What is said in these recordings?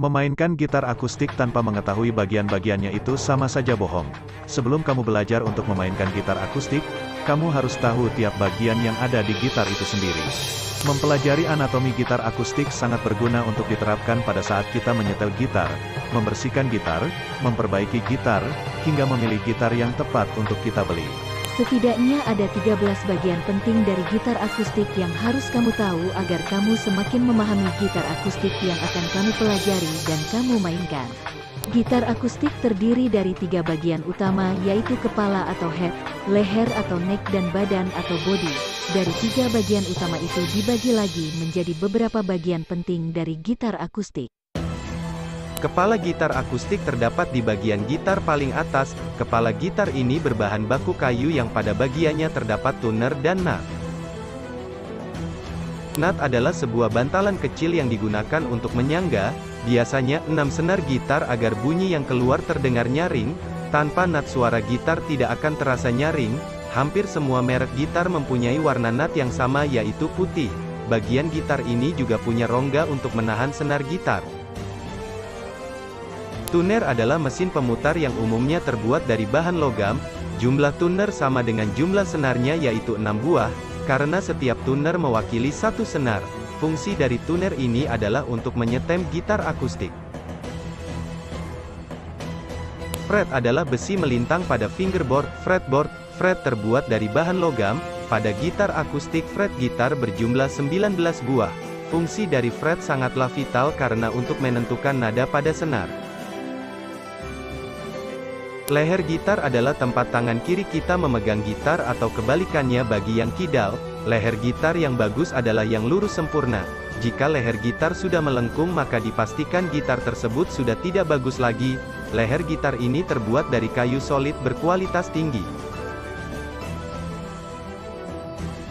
Memainkan gitar akustik tanpa mengetahui bagian-bagiannya itu sama saja bohong. Sebelum kamu belajar untuk memainkan gitar akustik, kamu harus tahu tiap bagian yang ada di gitar itu sendiri. Mempelajari anatomi gitar akustik sangat berguna untuk diterapkan pada saat kita menyetel gitar, membersihkan gitar, memperbaiki gitar, hingga memilih gitar yang tepat untuk kita beli. Setidaknya ada 13 bagian penting dari gitar akustik yang harus kamu tahu agar kamu semakin memahami gitar akustik yang akan kamu pelajari dan kamu mainkan. Gitar akustik terdiri dari 3 bagian utama yaitu kepala atau head, leher atau neck dan badan atau body. Dari 3 bagian utama itu dibagi lagi menjadi beberapa bagian penting dari gitar akustik. Kepala gitar akustik terdapat di bagian gitar paling atas. Kepala gitar ini berbahan baku kayu yang pada bagiannya terdapat tuner dan nut. Nut adalah sebuah bantalan kecil yang digunakan untuk menyangga, biasanya 6 senar gitar agar bunyi yang keluar terdengar nyaring. Tanpa nut suara gitar tidak akan terasa nyaring. Hampir semua merek gitar mempunyai warna nut yang sama yaitu putih. Bagian gitar ini juga punya rongga untuk menahan senar gitar. Tuner adalah mesin pemutar yang umumnya terbuat dari bahan logam. Jumlah tuner sama dengan jumlah senarnya yaitu 6 buah, karena setiap tuner mewakili satu senar. Fungsi dari tuner ini adalah untuk menyetem gitar akustik. Fret adalah besi melintang pada fingerboard, fretboard. Fret terbuat dari bahan logam. Pada gitar akustik fret gitar berjumlah 19 buah. Fungsi dari fret sangatlah vital karena untuk menentukan nada pada senar. Leher gitar adalah tempat tangan kiri kita memegang gitar atau kebalikannya bagi yang kidal. Leher gitar yang bagus adalah yang lurus sempurna. Jika leher gitar sudah melengkung maka dipastikan gitar tersebut sudah tidak bagus lagi. Leher gitar ini terbuat dari kayu solid berkualitas tinggi.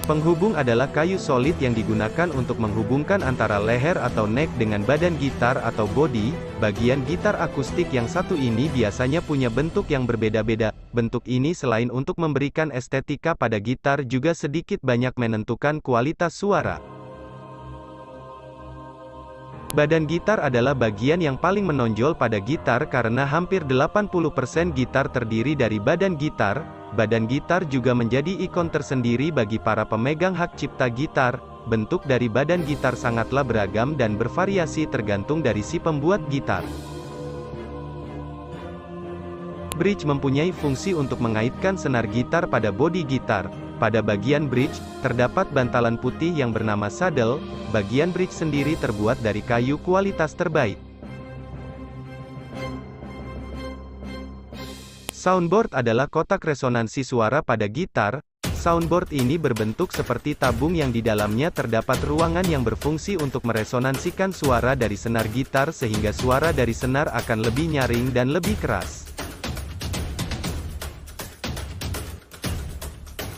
Penghubung adalah kayu solid yang digunakan untuk menghubungkan antara leher atau neck dengan badan gitar atau body. Bagian gitar akustik yang satu ini biasanya punya bentuk yang berbeda-beda. Bentuk ini selain untuk memberikan estetika pada gitar juga sedikit banyak menentukan kualitas suara. Badan gitar adalah bagian yang paling menonjol pada gitar karena hampir 80% gitar terdiri dari badan gitar. Badan gitar juga menjadi ikon tersendiri bagi para pemegang hak cipta gitar. Bentuk dari badan gitar sangatlah beragam dan bervariasi tergantung dari si pembuat gitar. Bridge mempunyai fungsi untuk mengaitkan senar gitar pada bodi gitar. Pada bagian bridge, terdapat bantalan putih yang bernama saddle. Bagian bridge sendiri terbuat dari kayu kualitas terbaik. Soundboard adalah kotak resonansi suara pada gitar. Soundboard ini berbentuk seperti tabung yang di dalamnya terdapat ruangan yang berfungsi untuk meresonansikan suara dari senar gitar sehingga suara dari senar akan lebih nyaring dan lebih keras.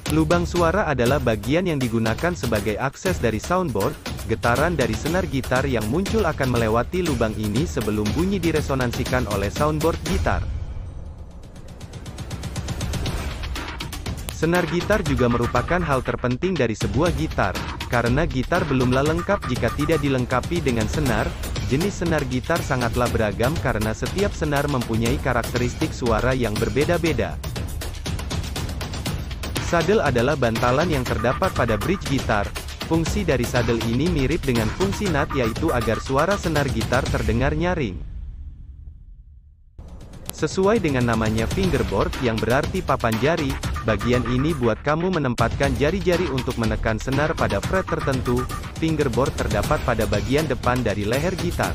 Lubang suara adalah bagian yang digunakan sebagai akses dari soundboard. Getaran dari senar gitar yang muncul akan melewati lubang ini sebelum bunyi diresonansikan oleh soundboard gitar. Senar gitar juga merupakan hal terpenting dari sebuah gitar, karena gitar belumlah lengkap jika tidak dilengkapi dengan senar. Jenis senar gitar sangatlah beragam karena setiap senar mempunyai karakteristik suara yang berbeda-beda. Saddle adalah bantalan yang terdapat pada bridge gitar. Fungsi dari saddle ini mirip dengan fungsi nut yaitu agar suara senar gitar terdengar nyaring. Sesuai dengan namanya fingerboard yang berarti papan jari, bagian ini buat kamu menempatkan jari-jari untuk menekan senar pada fret tertentu. Fingerboard terdapat pada bagian depan dari leher gitar.